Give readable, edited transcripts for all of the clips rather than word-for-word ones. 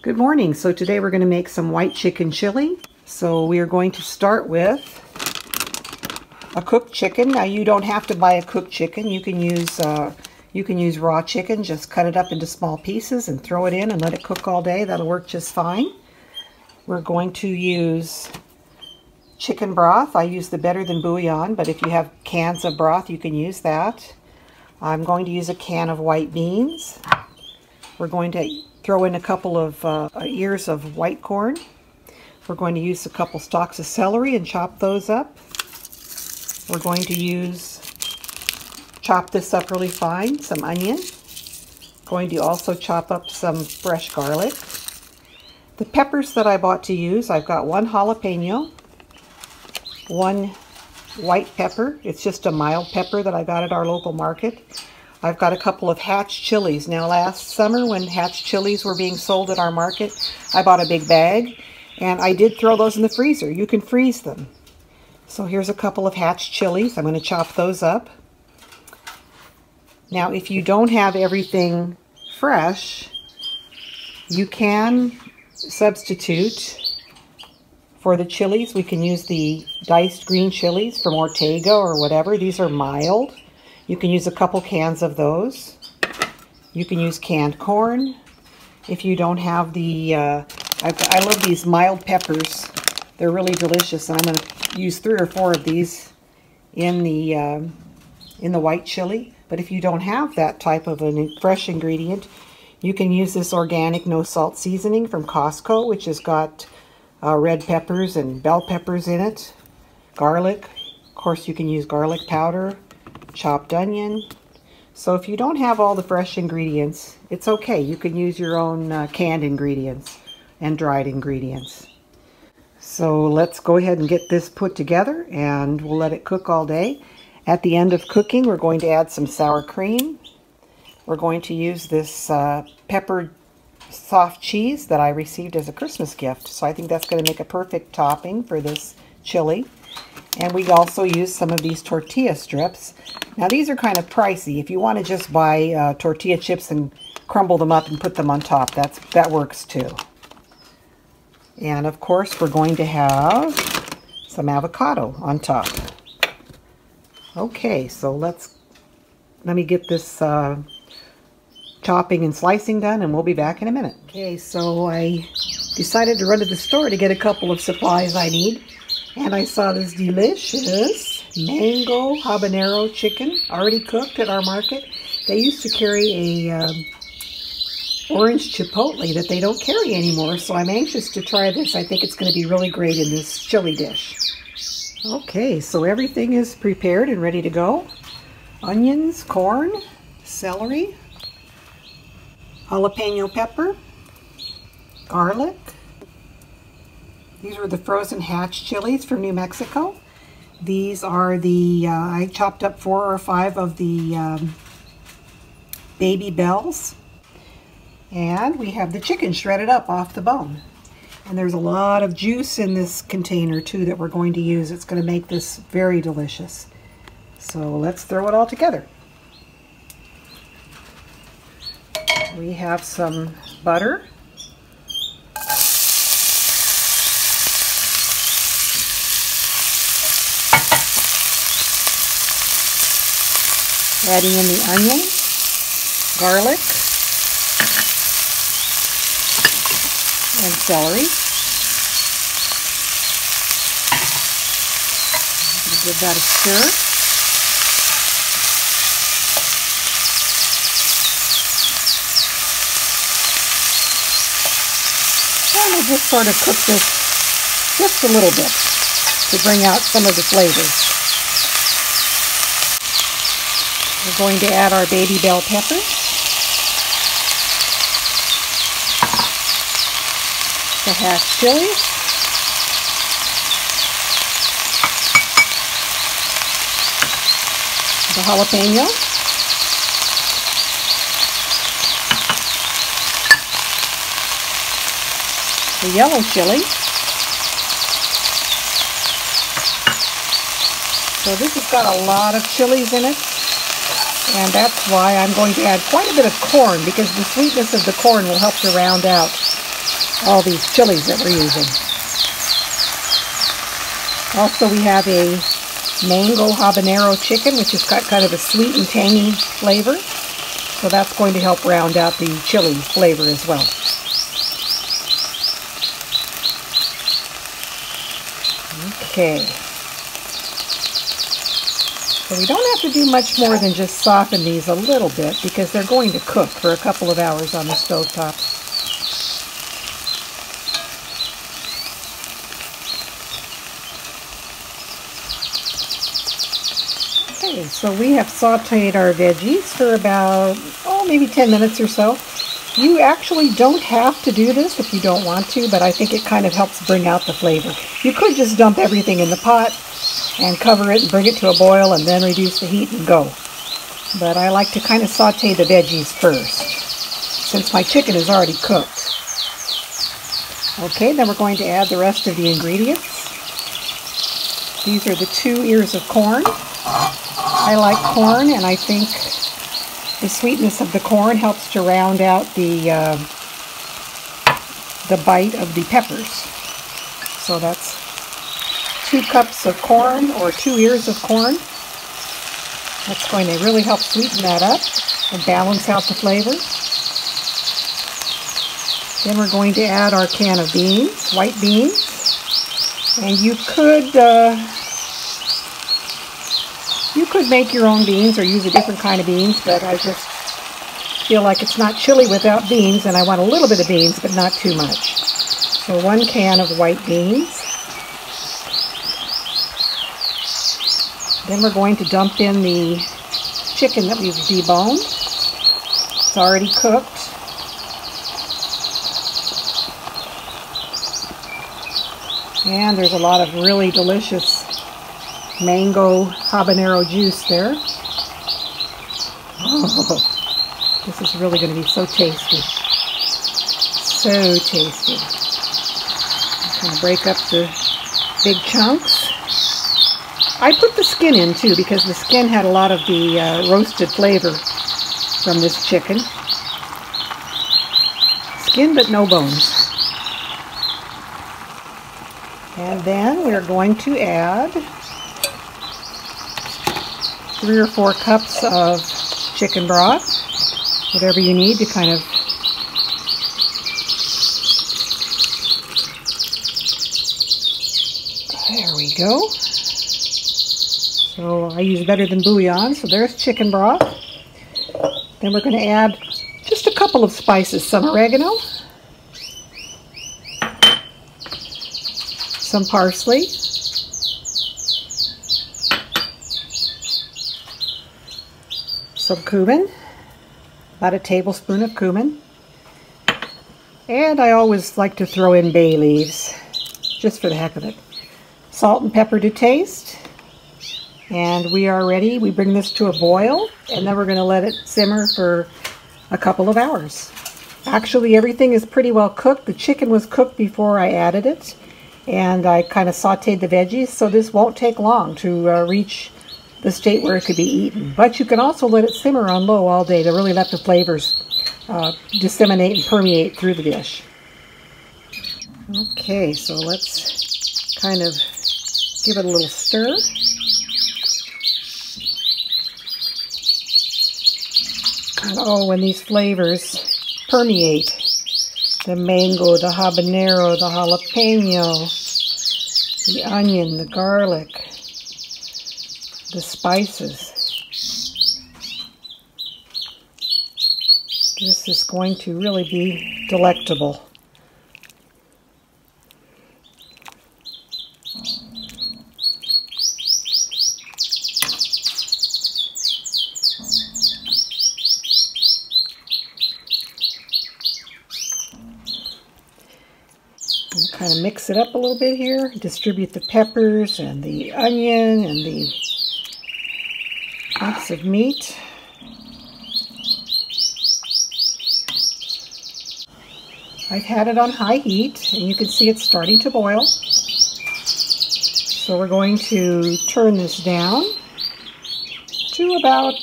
Good morning. So today we're going to make some white chicken chili. So we are going to start with a cooked chicken. Now you don't have to buy a cooked chicken. You can use raw chicken. Just cut it up into small pieces and throw it in and let it cook all day. That'll work just fine. We're going to use chicken broth. I use the Better Than Bouillon, but if you have cans of broth, you can use that. I'm going to use a can of white beans. We're going to throw in a couple of ears of white corn. We're going to use a couple stalks of celery and chop those up. We're going to chop this up really fine, some onion. Going to also chop up some fresh garlic. The peppers that I bought to use, I've got one jalapeno, one white pepper. It's just a mild pepper that I got at our local market. I've got a couple of Hatch chilies. Now last summer when Hatch chilies were being sold at our market, I bought a big bag and I did throw those in the freezer. You can freeze them. So here's a couple of Hatch chilies. I'm going to chop those up. Now if you don't have everything fresh, you can substitute for the chilies. We can use the diced green chilies from Ortega or whatever. These are mild. You can use a couple cans of those. You can use canned corn. If you don't have the, I love these mild peppers. They're really delicious. And I'm going to use 3 or 4 of these in the white chili. But if you don't have that type of a fresh ingredient, you can use this organic no salt seasoning from Costco, which has got red peppers and bell peppers in it. Garlic. Of course, you can use garlic powder. Chopped onion. So if you don't have all the fresh ingredients, it's okay. You can use your own canned ingredients and dried ingredients. So let's go ahead and get this put together and we'll let it cook all day. At the end of cooking, we're going to add some sour cream. We're going to use this peppered soft cheese that I received as a Christmas gift. So I think that's going to make a perfect topping for this chili. And we also use some of these tortilla strips. Now these are kind of pricey. If you want to just buy tortilla chips and crumble them up and put them on top, that works too. And of course we're going to have some avocado on top. Okay, so let me get this chopping and slicing done and we'll be back in a minute. Okay, so I decided to run to the store to get a couple of supplies I need. And I saw this delicious mango habanero chicken already cooked at our market. They used to carry a orange chipotle that they don't carry anymore. So I'm anxious to try this. I think it's going to be really great in this chili dish. Okay, so everything is prepared and ready to go. Onions, corn, celery, jalapeno pepper, garlic. These were the frozen Hatch chilies from New Mexico. These are the, I chopped up 4 or 5 of the baby bells. And we have the chicken shredded up off the bone. And there's a lot of juice in this container too that we're going to use. It's going to make this very delicious. So let's throw it all together. We have some butter. Adding in the onion, garlic, and celery. Give that a stir. And we'll just sort of cook this just a little bit to bring out some of the flavors. We're going to add our baby bell peppers, the Hatch chilies, the jalapeno, the yellow chili. So this has got a lot of chilies in it. And that's why I'm going to add quite a bit of corn, because the sweetness of the corn will help to round out all these chilies that we're using. Also, we have a mango habanero chicken, which has got kind of a sweet and tangy flavor. So that's going to help round out the chili flavor as well. Okay. So we don't have to do much more than just soften these a little bit because they're going to cook for a couple of hours on the stovetop. Okay, so we have sauteed our veggies for about, maybe 10 minutes or so. You actually don't have to do this if you don't want to, but I think it kind of helps bring out the flavor. You could just dump everything in the pot and cover it and bring it to a boil and then reduce the heat and go. But I like to kind of saute the veggies first, since my chicken is already cooked. Okay, then we're going to add the rest of the ingredients. These are the 2 ears of corn. I like corn, and I think the sweetness of the corn helps to round out the bite of the peppers. So that's 2 cups of corn, or 2 ears of corn. That's going to really help sweeten that up and balance out the flavor. Then we're going to add our can of beans, white beans. And you could make your own beans or use a different kind of beans, but I just feel like it's not chili without beans, and I want a little bit of beans, but not too much. So 1 can of white beans. Then we're going to dump in the chicken that we've deboned. It's already cooked. And there's a lot of really delicious mango habanero juice there. Oh, this is really going to be so tasty. So tasty. I'm going to break up the big chunks. I put the skin in too because the skin had a lot of the roasted flavor from this chicken. Skin but no bones. And then we're going to add 3 or 4 cups of chicken broth, whatever you need to kind of there we go. So I use Better Than Bouillon, so there's chicken broth. Then we're going to add just a couple of spices, some oregano, some parsley, some cumin, about a tablespoon of cumin, and I always like to throw in bay leaves, just for the heck of it. Salt and pepper to taste, and we are ready. We bring this to a boil, and then we're going to let it simmer for a couple of hours. Actually, everything is pretty well cooked. The chicken was cooked before I added it, and I kind of sauteed the veggies, so this won't take long to reach the state where it could be eaten. But you can also let it simmer on low all day to really let the flavors disseminate and permeate through the dish. Okay, so let's kind of give it a little stir. And oh, when these flavors permeate, the mango, the habanero, the jalapeno, the onion, the garlic, the spices. This is going to really be delectable. Kind of mix it up a little bit here, distribute the peppers and the onion and the chunks of meat. I've had it on high heat, and you can see it's starting to boil. So we're going to turn this down to about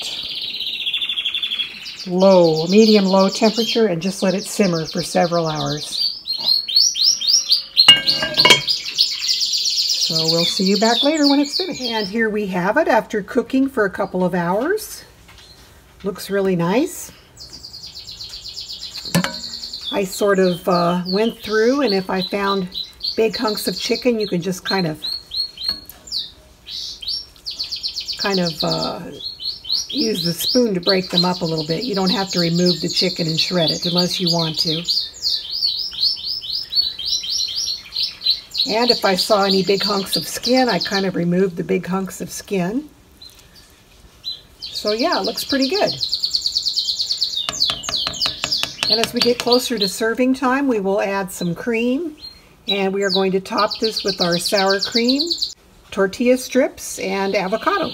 medium-low temperature, and just let it simmer for several hours. So we'll see you back later when it's finished. And here we have it after cooking for a couple of hours. Looks really nice. I sort of went through, and if I found big hunks of chicken, you can just kind of use the spoon to break them up a little bit. You don't have to remove the chicken and shred it unless you want to. And if I saw any big hunks of skin, I kind of removed the big hunks of skin. So yeah, it looks pretty good. And as we get closer to serving time, we will add some cream. And we are going to top this with our sour cream, tortilla strips, and avocado.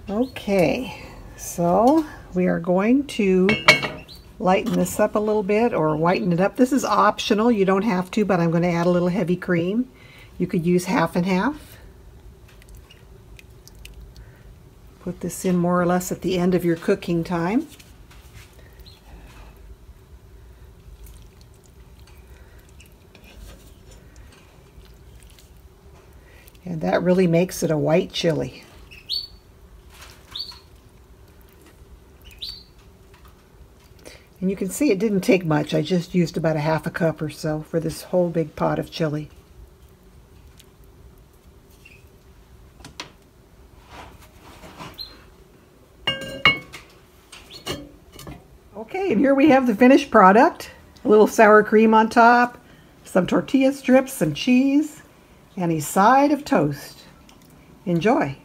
Okay, so we are going to lighten this up a little bit or whiten it up. This is optional, you don't have to, but I'm going to add a little heavy cream. You could use half and half. Put this in more or less at the end of your cooking time. And that really makes it a white chili. And you can see it didn't take much. I just used about a half a cup or so for this whole big pot of chili. Okay, and here we have the finished product. A little sour cream on top, some tortilla strips, some cheese, and a side of toast. Enjoy.